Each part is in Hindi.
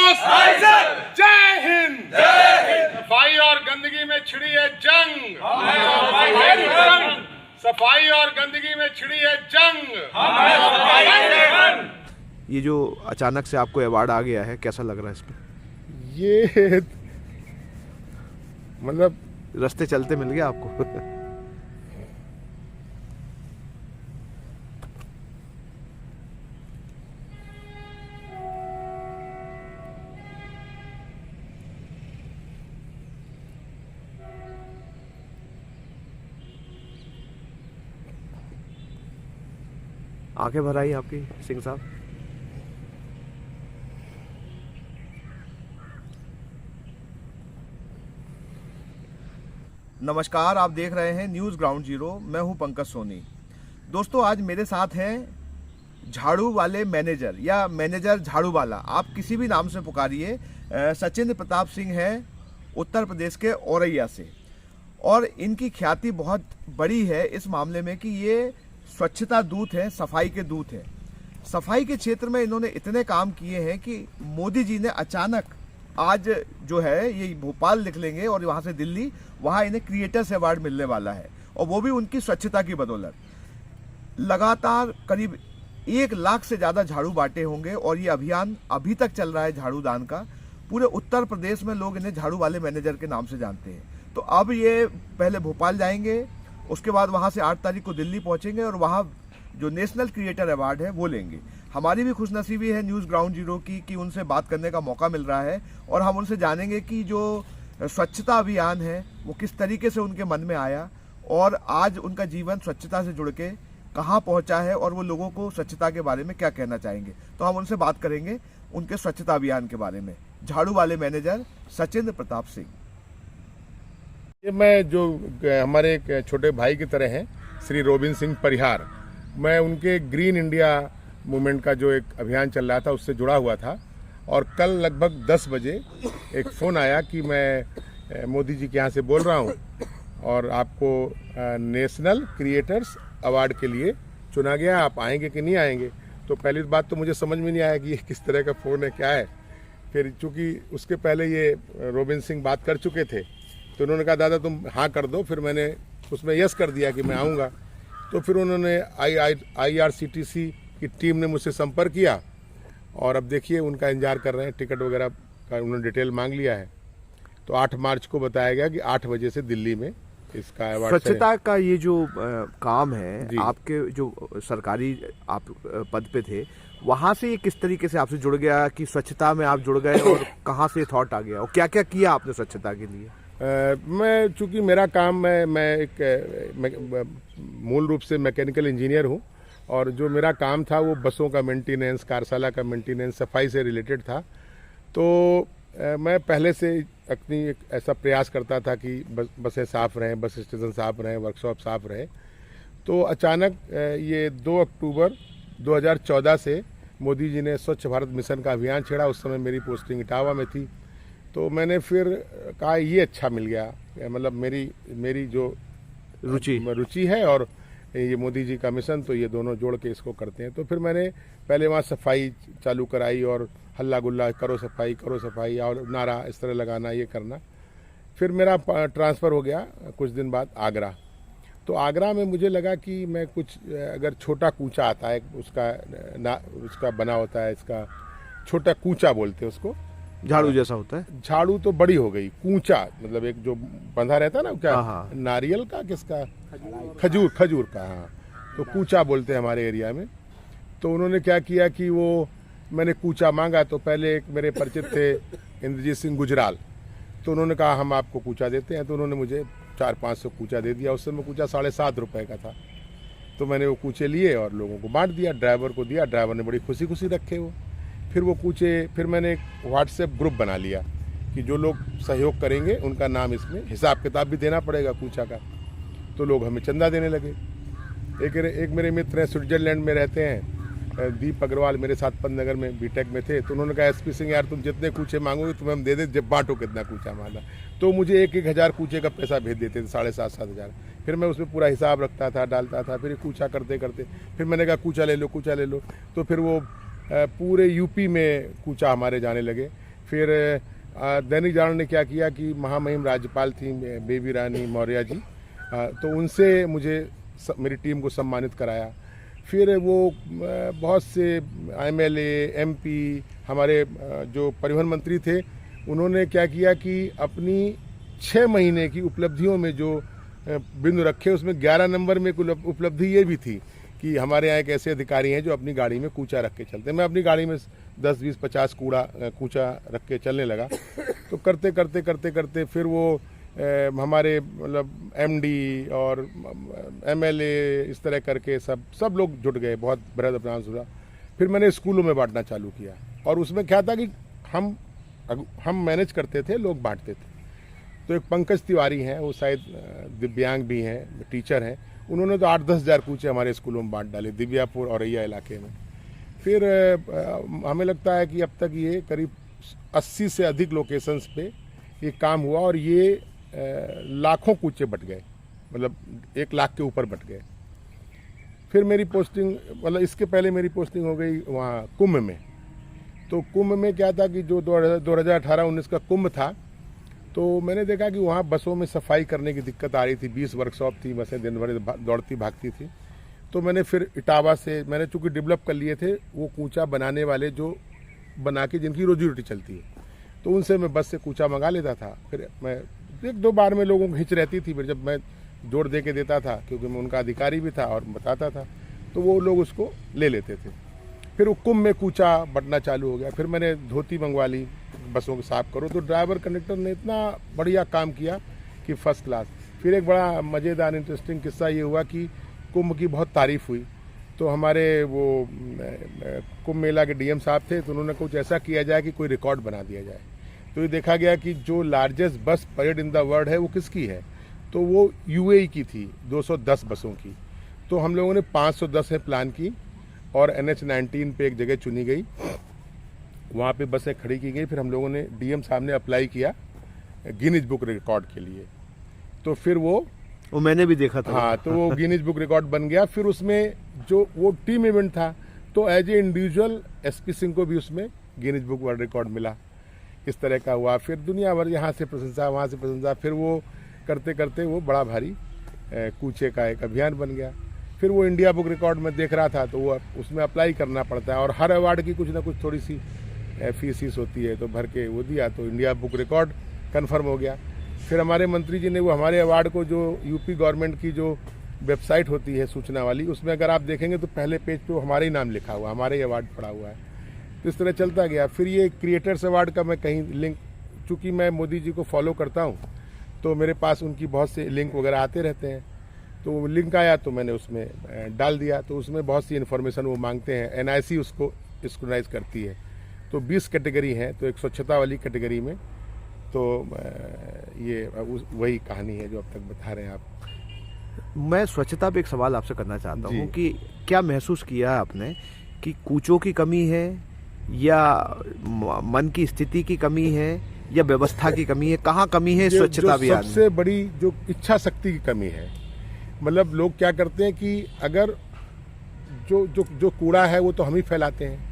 जोश, जय हिंद। सफाई और गंदगी में छिड़ी है जंग, सफाई और गंदगी में छिड़ी है जंग। ये जो अचानक से आपको अवार्ड आ गया है, कैसा लग रहा है इसमें? ये मतलब रास्ते चलते मिल गया आपको? आंखें भर आई आपकी सिंह साहब? नमस्कार, आप देख रहे हैं न्यूज़ ग्राउंड जीरो। मैं हूं पंकज सोनी। दोस्तों, आज मेरे साथ हैं झाड़ू वाले मैनेजर या मैनेजर झाड़ू वाला, आप किसी भी नाम से पुकारिए। सचिंद्र प्रताप सिंह हैं उत्तर प्रदेश के औरैया से, और इनकी ख्याति बहुत बड़ी है इस मामले में कि ये स्वच्छता दूत हैं, सफाई के दूत हैं। सफाई के क्षेत्र में इन्होंने इतने काम किए हैं कि मोदी जी ने अचानक आज जो है ये भोपाल निकलेंगे और वहाँ से दिल्ली, वहाँ इन्हें क्रिएटर्स अवार्ड मिलने वाला है, और वो भी उनकी स्वच्छता की बदौलत। लगातार करीब 1 लाख से ज़्यादा झाड़ू बांटे होंगे, और ये अभियान अभी तक चल रहा है झाड़ू दान का। पूरे उत्तर प्रदेश में लोग इन्हें झाड़ू वाले मैनेजर के नाम से जानते हैं। तो अब ये पहले भोपाल जाएंगे, उसके बाद वहाँ से 8 तारीख को दिल्ली पहुँचेंगे, और वहाँ जो नेशनल क्रिएटर अवार्ड है वो लेंगे। हमारी भी खुशनसीबी है न्यूज़ ग्राउंड जीरो की कि उनसे बात करने का मौका मिल रहा है, और हम उनसे जानेंगे कि जो स्वच्छता अभियान है वो किस तरीके से उनके मन में आया, और आज उनका जीवन स्वच्छता से जुड़ के कहाँ पहुँचा है, और वो लोगों को स्वच्छता के बारे में क्या कहना चाहेंगे। तो हम उनसे बात करेंगे उनके स्वच्छता अभियान के बारे में। झाड़ू वाले मैनेजर सचिंद्र प्रताप सिंह। ये मैं जो हमारे एक छोटे भाई की तरह हैं, श्री रोबिन सिंह परिहार, मैं उनके ग्रीन इंडिया मूवमेंट का जो एक अभियान चल रहा था उससे जुड़ा हुआ था। और कल लगभग 10 बजे एक फ़ोन आया कि मैं मोदी जी के यहाँ से बोल रहा हूँ, और आपको नेशनल क्रिएटर्स अवार्ड के लिए चुना गया, आप आएंगे कि नहीं आएंगे। तो पहली बात तो मुझे समझ में नहीं आया कि ये किस तरह का फ़ोन है, क्या है। फिर चूँकि उसके पहले ये रोबिन सिंह बात कर चुके थे, तो उन्होंने कहा दादा तुम हाँ कर दो। फिर मैंने उसमें यस कर दिया कि मैं आऊँगा। तो फिर उन्होंने IRCTC की टीम ने मुझसे संपर्क किया, और अब देखिए उनका इंतजार कर रहे हैं। टिकट वगैरह का उन्होंने डिटेल मांग लिया है। तो 8 मार्च को बताया गया कि 8 बजे से दिल्ली में इसका अवार्ड। स्वच्छता का ये जो काम है, आपके जो सरकारी आप पद पे थे, वहाँ से ये किस तरीके से आपसे जुड़ गया कि स्वच्छता में आप जुड़ गए, और कहाँ से थॉट आ गया, और क्या क्या किया आपने स्वच्छता के लिए? मैं चूँकि मेरा काम मैं एक मूल रूप से मैकेनिकल इंजीनियर हूँ, और जो मेरा काम था वो बसों का मेंटेनेंस, कार्यशाला का मेंटेनेंस, सफाई से रिलेटेड था। तो मैं पहले से अपनी एक ऐसा प्रयास करता था कि बसें साफ़ रहें, बस स्टेशन साफ़ रहें, वर्कशॉप साफ़ रहे। तो अचानक ये 2 अक्टूबर 2014 से मोदी जी ने स्वच्छ भारत मिशन का अभियान छेड़ा। उस समय मेरी पोस्टिंग इटावा में थी। तो मैंने फिर कहा ये अच्छा मिल गया, मतलब मेरी जो रुचि है और ये मोदी जी का मिशन, तो ये दोनों जोड़ के इसको करते हैं। तो फिर मैंने पहले वहाँ सफाई चालू कराई, और हल्ला गुल्ला करो सफाई, और नारा इस तरह लगाना, ये करना। फिर मेरा ट्रांसफ़र हो गया कुछ दिन बाद आगरा। तो आगरा में मुझे लगा कि मैं कुछ अगर छोटा कूचा आता है, उसका बना होता है, इसका छोटा कूचा बोलते हैं उसको, झाड़ू जैसा होता है। झाड़ू तो बड़ी हो गई, कूचा मतलब एक जो बंधा रहता है ना, क्या नारियल का, किसका, खजूर का, हाँ, तो कूचा बोलते हैं हमारे एरिया में। तो उन्होंने क्या किया कि वो मैंने कूचा मांगा, तो पहले एक मेरे परिचित थे इंद्रजीत सिंह गुजराल, तो उन्होंने कहा हम आपको कूचा देते हैं। तो उन्होंने मुझे 400-500 कूचा दे दिया। उस समय कूचा 7.5 रुपये का था। तो मैंने वो कूचे लिए और लोगों को बांट दिया, ड्राइवर को दिया, ड्राइवर ने बड़ी खुशी रखे वो। फिर वो कूचे, फिर मैंने एक व्हाट्सएप ग्रुप बना लिया कि जो लोग सहयोग करेंगे उनका नाम, इसमें हिसाब किताब भी देना पड़ेगा कूचा का। तो लोग हमें चंदा देने लगे। एक मेरे मित्र हैं, स्विट्जरलैंड में रहते हैं, दीप अग्रवाल, मेरे साथ पंतनगर में बीटेक में थे। तो उन्होंने कहा SP सिंह यार तुम जितने कूचे मांगोगे तुम्हें हम दे दे, जब बांटो कितना कूचा मांगा। तो मुझे 1-1 हज़ार कूचे का पैसा भेज देते थे, 7,500-7 हज़ार। फिर मैं उसमें पूरा हिसाब रखता था, डालता था। फिर कूचा करते करते फिर मैंने कहा कूचा ले लो। तो फिर वो पूरे यूपी में कूचा हमारे जाने लगे। फिर दैनिक जागरण ने क्या किया कि महामहिम राज्यपाल थी बेबी रानी मौर्य जी, तो उनसे मुझे मेरी टीम को सम्मानित कराया। फिर वो बहुत से एमएलए एमपी हमारे जो परिवहन मंत्री थे, उन्होंने क्या किया कि अपनी 6 महीने की उपलब्धियों में जो बिंदु रखे, उसमें 11 नंबर में उपलब्धि ये भी थी कि हमारे यहाँ एक ऐसे अधिकारी हैं जो अपनी गाड़ी में कूचा रख के चलते हैं। मैं अपनी गाड़ी में 10, 20, 50 कूचा रख के चलने लगा। तो करते करते करते करते फिर वो हमारे मतलब एमडी और एमएलए इस तरह करके सब लोग जुट गए, बहुत बृहद अभियान हुआ। फिर मैंने स्कूलों में बांटना चालू किया, और उसमें क्या था कि हम मैनेज करते थे, लोग बांटते थे। तो एक पंकज तिवारी हैं, वो शायद दिव्यांग भी हैं, टीचर हैं, उन्होंने तो 8-10 हज़ार कूचे हमारे स्कूलों में बांट डाले, दिव्यापुर औरैया इलाके में। फिर हमें लगता है कि अब तक ये करीब 80 से अधिक लोकेशंस पे ये काम हुआ, और ये लाखों कूचे बट गए, मतलब 1 लाख के ऊपर बट गए। फिर मेरी पोस्टिंग, मतलब इसके पहले मेरी पोस्टिंग हो गई वहाँ कुंभ में। तो कुंभ में क्या था कि जो 2018-19 का कुंभ था, तो मैंने देखा कि वहाँ बसों में सफाई करने की दिक्कत आ रही थी। 20 वर्कशॉप थी, बसें दिन भर दौड़ती भागती थी। तो मैंने फिर इटावा से, मैंने चूँकि डेवलप कर लिए थे वो कूचा बनाने वाले, जो बना के जिनकी रोजी रोटी चलती है, तो उनसे मैं बस से कूचा मंगा लेता था। फिर मैं 1-2 बार में लोगों को हिच रहती थी, फिर जब मैं जोड़ दे के देता था, क्योंकि मैं उनका अधिकारी भी था और बताता था, तो वो लोग उसको ले लेते थे। फिर वो कुंभ में कूचा बटना चालू हो गया। फिर मैंने धोती मंगवा ली, बसों को साफ करो। तो ड्राइवर कंडक्टर ने इतना बढ़िया काम किया कि फर्स्ट क्लास। फिर एक बड़ा मज़ेदार इंटरेस्टिंग किस्सा ये हुआ कि कुंभ की बहुत तारीफ हुई, तो हमारे वो कुंभ मेला के डीएम साहब थे, तो उन्होंने कुछ ऐसा किया जाए कि कोई रिकॉर्ड बना दिया जाए। तो ये देखा गया कि जो लार्जेस्ट बस परेड इन द वर्ल्ड है वो किसकी है, तो वो यूएई की थी, 210 बसों की। तो हम लोगों ने 510 प्लान की, और NH-19 पे एक जगह चुनी गई, वहाँ पे बसें खड़ी की गई। फिर हम लोगों ने, डीएम साहब ने अप्लाई किया गिनीज बुक रिकॉर्ड के लिए। तो फिर वो मैंने भी देखा था। हाँ, तो वो गिनीज बुक रिकॉर्ड बन गया। फिर उसमें जो वो टीम इवेंट था, तो as a individual SP Singh को भी उसमें गिनीज बुक वर्ल्ड रिकॉर्ड मिला। इस तरह का हुआ। फिर दुनिया भर यहाँ से प्रशंसा, वहाँ से प्रशंसा। फिर वो करते करते वो बड़ा भारी कूचे का एक अभियान बन गया। फिर वो इंडिया बुक रिकॉर्ड में देख रहा था, तो वो उसमें अप्लाई करना पड़ता है, और हर अवार्ड की कुछ ना कुछ थोड़ी सी फीस होती है, तो भर के वो दिया, तो इंडिया बुक रिकॉर्ड कन्फर्म हो गया। फिर हमारे मंत्री जी ने वो हमारे अवार्ड को, जो यूपी गवर्नमेंट की जो वेबसाइट होती है सूचना वाली, उसमें अगर आप देखेंगे तो पहले पेज पे हमारे ही नाम लिखा हुआ, हमारे ही अवार्ड पड़ा हुआ है। तो इस तरह चलता गया। फिर ये क्रिएटर्स अवार्ड का मैं कहीं लिंक, चूँकि मैं मोदी जी को फॉलो करता हूँ, तो मेरे पास उनकी बहुत से लिंक वगैरह आते रहते हैं। तो लिंक आया तो मैंने उसमें डाल दिया। तो उसमें बहुत सी इन्फॉर्मेशन वो मांगते हैं, एनआईसी उसको स्क्रूटनाइज करती है। तो 20 कैटेगरी हैं, तो एक स्वच्छता वाली कैटेगरी में, तो ये वही कहानी है जो अब तक बता रहे हैं आप। मैं स्वच्छता पे एक सवाल आपसे करना चाहता जी। हूँ कि क्या महसूस किया है आपने कि कूचों की कमी है, या मन की स्थिति की कमी है, या व्यवस्था की कमी है? कहाँ कमी है स्वच्छता अभियान में? सबसे बड़ी जो इच्छा शक्ति की कमी है। मतलब लोग क्या करते हैं कि अगर जो कूड़ा है वो तो हम ही फैलाते हैं,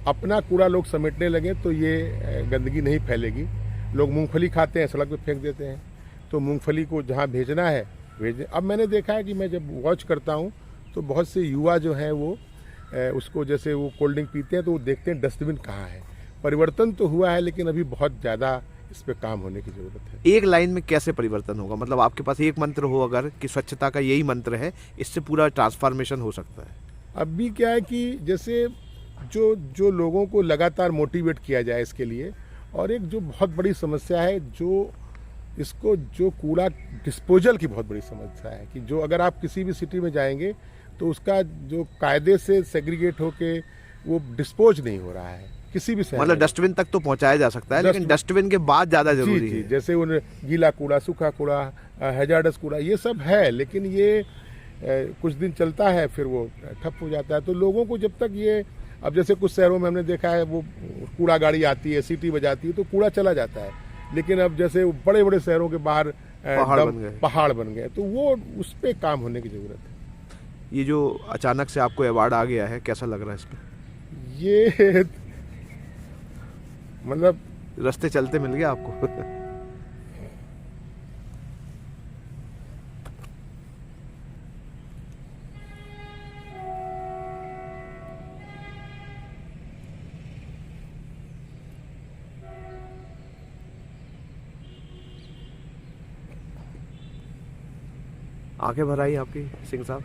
अपना कूड़ा लोग समेटने लगे तो ये गंदगी नहीं फैलेगी। लोग मूंगफली खाते हैं, सड़क पे फेंक देते हैं, तो मूंगफली को जहाँ भेजना है भेजें। अब मैंने देखा है कि मैं जब वॉच करता हूँ तो बहुत से युवा जो हैं वो उसको, जैसे वो कोल्ड ड्रिंक पीते हैं तो वो देखते हैं डस्टबिन कहाँ है। परिवर्तन तो हुआ है, लेकिन अभी बहुत ज़्यादा इस पे काम होने की जरूरत है। एक लाइन में कैसे परिवर्तन होगा? मतलब आपके पास एक मंत्र हो अगर कि स्वच्छता का यही मंत्र है, इससे पूरा ट्रांसफॉर्मेशन हो सकता है? अभी क्या है कि जैसे जो लोगों को लगातार मोटिवेट किया जाए इसके लिए, और एक जो बहुत बड़ी समस्या है, जो कूड़ा डिस्पोजल की बहुत बड़ी समस्या है, कि जो अगर आप किसी भी सिटी में जाएंगे तो उसका जो कायदे से सेग्रीगेट होके वो डिस्पोज नहीं हो रहा है किसी भी शहर में। मतलब डस्टबिन तक तो पहुंचाया जा सकता है, लेकिन डस्टबिन के बाद ज्यादा जरूरी है। जैसे उन गीला कूड़ा, सूखा कूड़ा, हैजार्डस कूड़ा, ये सब है, लेकिन ये कुछ दिन चलता है फिर वो ठप हो जाता है। तो लोगों को जब तक ये, अब जैसे कुछ शहरों में हमने देखा है वो कूड़ा गाड़ी आती है, सीटी बजाती है, तो कूड़ा चला जाता है। लेकिन अब जैसे बड़े बड़े शहरों के बाहर पहाड़ बन गए, तो वो उस पर काम होने की जरूरत है। ये जो अचानक से आपको अवार्ड आ गया है, कैसा लग रहा है इसमें? ये मतलब रास्ते चलते मिल गया आपको। आंखें भर आई आपकी सिंह साहब।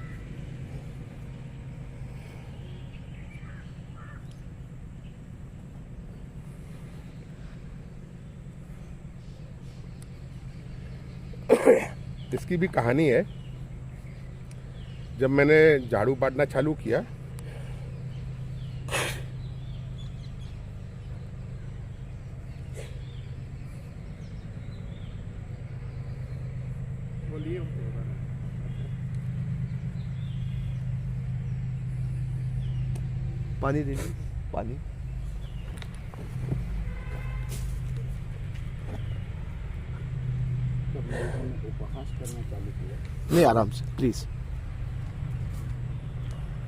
इसकी भी कहानी है। जब मैंने झाड़ू बांटना चालू किया पानी दीजिए, पानी। उपहास करना चालू किया। नहीं, आराम से प्लीज।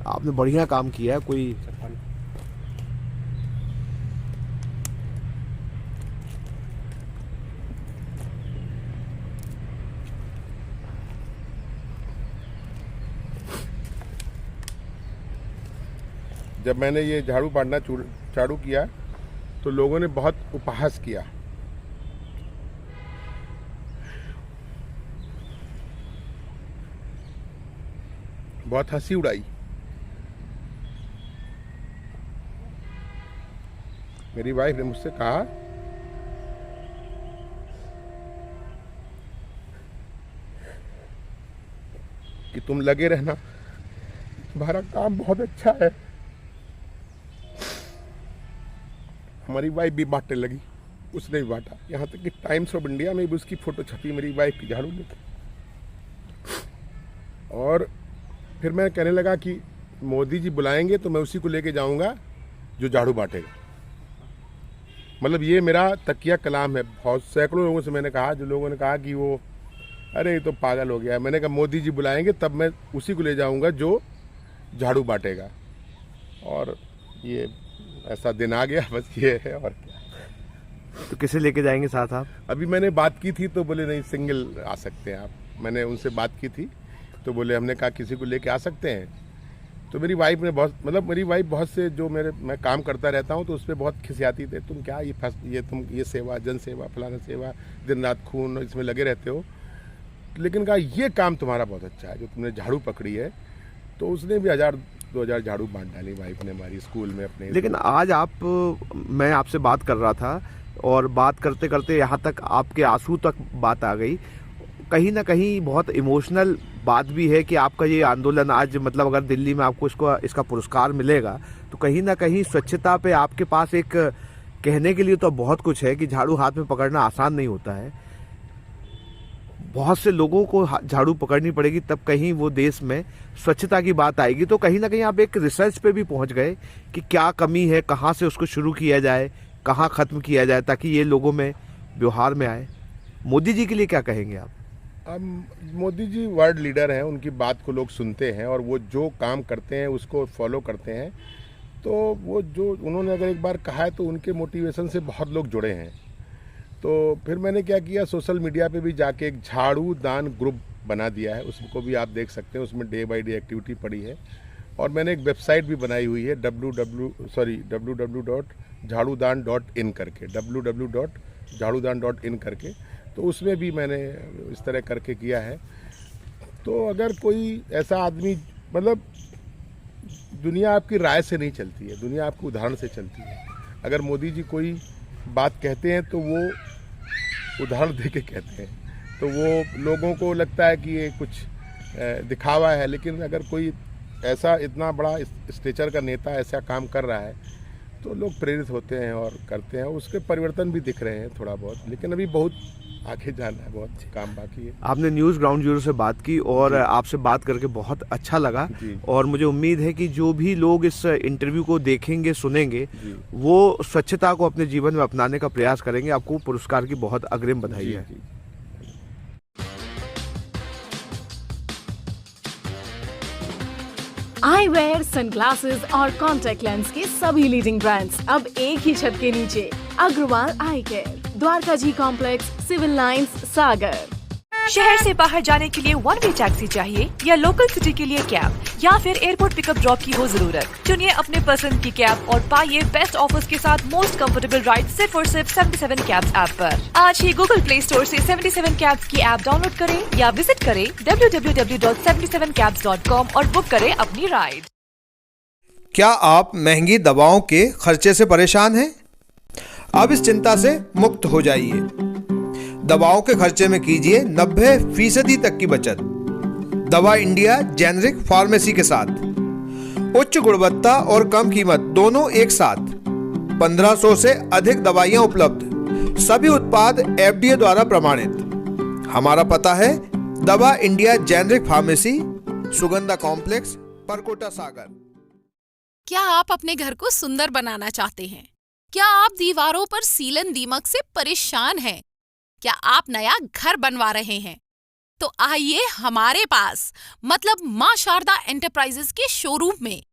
आपने बढ़िया काम किया है। कोई जब मैंने ये झाड़ू बांटना चालू किया तो लोगों ने बहुत उपहास किया। बहुत हंसी उड़ाई। मेरी वाइफ ने मुझसे कहा कि तुम लगे रहना, तुम्हारा काम बहुत अच्छा है। हमारी वाइफ भी बांटने लगी, उसने भी बांटा। यहाँ तक कि टाइम्स ऑफ इंडिया में भी उसकी फोटो छपी मेरी वाइफ की झाड़ू लेकर। और फिर मैं कहने लगा कि मोदी जी बुलाएंगे तो मैं उसी को लेके जाऊंगा जो झाड़ू बांटेगा। मतलब ये मेरा तकिया कलाम है। बहुत सैकड़ों लोगों से मैंने कहा, जो लोगों ने कहा कि वो अरे ये तो पागल हो गया है। मैंने कहा मोदी जी बुलाएंगे तब मैं उसी को ले जाऊंगा जो झाड़ू बांटेगा। और ये ऐसा दिन आ गया, बस ये है और क्या। तो किसे लेके जाएंगे साथ आप? अभी मैंने बात की थी तो बोले नहीं, सिंगल आ सकते हैं आप। मैंने उनसे बात की थी तो बोले, हमने कहा किसी को लेके आ सकते हैं। तो मेरी वाइफ ने बहुत, मतलब मेरी वाइफ बहुत से जो मैं काम करता रहता हूँ तो उस पर बहुत खिसियाती थे। तुम क्या तुम ये सेवा, जन सेवा, फलाना सेवा, दिन रात खून इसमें लगे रहते हो। लेकिन कहा ये काम तुम्हारा बहुत अच्छा है जो तुमने झाड़ू पकड़ी है। तो उसने भी 1000-2000 झाड़ू बांट डाली वाइफ ने हमारी स्कूल में अपने। लेकिन आज मैं आपसे बात कर रहा था और बात करते करते यहाँ तक आपके आंसू तक बात आ गई। कहीं ना कहीं बहुत इमोशनल बात भी है कि आपका ये आंदोलन आज, मतलब अगर दिल्ली में आपको इसका पुरस्कार मिलेगा तो कहीं ना कहीं स्वच्छता पे आपके पास एक कहने के लिए तो बहुत कुछ है कि झाड़ू हाथ में पकड़ना आसान नहीं होता है। बहुत से लोगों को झाड़ू पकड़नी पड़ेगी तब कहीं वो देश में स्वच्छता की बात आएगी। तो कहीं ना कहीं आप एक रिसर्च पे भी पहुंच गए कि क्या कमी है, कहाँ से उसको शुरू किया जाए, कहाँ खत्म किया जाए ताकि ये लोगों में व्यवहार में आए। मोदी जी के लिए क्या कहेंगे आप? अब मोदी जी वर्ल्ड लीडर हैं, उनकी बात को लोग सुनते हैं और वो जो काम करते हैं उसको फॉलो करते हैं। तो वो जो उन्होंने अगर एक बार कहा है तो उनके मोटिवेशन से बहुत लोग जुड़े हैं। तो फिर मैंने क्या किया, सोशल मीडिया पे भी जाके एक झाड़ू दान ग्रुप बना दिया है। उसको भी आप देख सकते हैं, उसमें डे बाय डे एक्टिविटी पड़ी है। और मैंने एक वेबसाइट भी बनाई हुई है www.jhadudan.in करके, www.jhadudan.in करके। तो उसमें भी मैंने इस तरह करके किया है। तो अगर कोई ऐसा आदमी, मतलब दुनिया आपकी राय से नहीं चलती है, दुनिया आपके उदाहरण से चलती है। अगर मोदी जी कोई बात कहते हैं तो वो उदाहरण दे के कहते हैं, तो वो लोगों को लगता है कि ये कुछ दिखावा है। लेकिन अगर कोई ऐसा इतना बड़ा स्टेचर का नेता ऐसा काम कर रहा है तो लोग प्रेरित होते हैं और करते हैं। उसके परिवर्तन भी दिख रहे हैं थोड़ा बहुत, लेकिन अभी बहुत आगे जाना है, बहुत काम बाकी है। आपने न्यूज़ ग्राउंड जीरो से बात की और आपसे बात करके बहुत अच्छा लगा। और मुझे उम्मीद है कि जो भी लोग इस इंटरव्यू को देखेंगे, सुनेंगे, वो स्वच्छता को अपने जीवन में अपनाने का प्रयास करेंगे। आपको पुरस्कार की बहुत अग्रिम बधाई है। आईवेयर, सनग्लासेस और कॉन्टैक्ट लेंस के सभी लीडिंग ब्रांड्स अब एक ही छत के नीचे। अग्रवाल आई केयर, द्वारका जी कॉम्प्लेक्स, सिविल लाइंस, सागर। शहर से बाहर जाने के लिए वन वे टैक्सी चाहिए या लोकल सिटी के लिए कैब या फिर एयरपोर्ट पिकअप ड्रॉप की हो जरूरत? चुनिए अपने पसंद की कैब और पाइए बेस्ट ऑफर्स के साथ मोस्ट कंफर्टेबल राइड सिर्फ और सिर्फ 77 कैब्स ऐप पर। आज ही गूगल प्ले स्टोर से 77 कैब्स की ऐप डाउनलोड करें या विजिट करें www.77cabs.com और बुक करें अपनी राइड। क्या आप महंगी दवाओं के खर्चे से परेशान हैं? अब इस चिंता से मुक्त हो जाइए। दवाओं के खर्चे में कीजिए 90% तक की बचत। दवा इंडिया जेनेरिक फार्मेसी के साथ उच्च गुणवत्ता और कम कीमत दोनों एक साथ। 1500 से अधिक दवाइयां उपलब्ध, सभी उत्पाद FDA द्वारा प्रमाणित। हमारा पता है Dawa India generic pharmacy, Sugandha complex, Parkota, Sagar. क्या आप अपने घर को सुंदर बनाना चाहते हैं? क्या आप दीवारों पर सीलन दीमक से परेशान हैं? क्या आप नया घर बनवा रहे हैं? तो आइए हमारे पास, मतलब मां शारदा एंटरप्राइजेस के शोरूम में।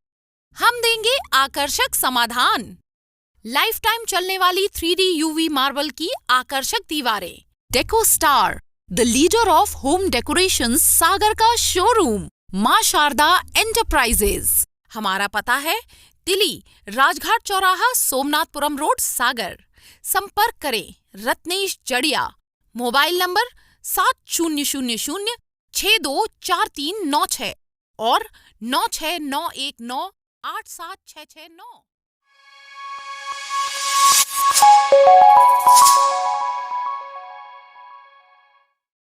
हम देंगे आकर्षक समाधान। लाइफ टाइम चलने वाली 3D UV मार्बल की आकर्षक दीवारें। Deco Star, the leader of home decoration, Sagar का शोरूम, मां शारदा एंटरप्राइजेस। हमारा पता है तिली, राजघाट चौराहा, सोमनाथपुरम रोड, सागर। संपर्क करें रत्नेश जड़िया। मोबाइल नंबर 7000624396 और 9691987669।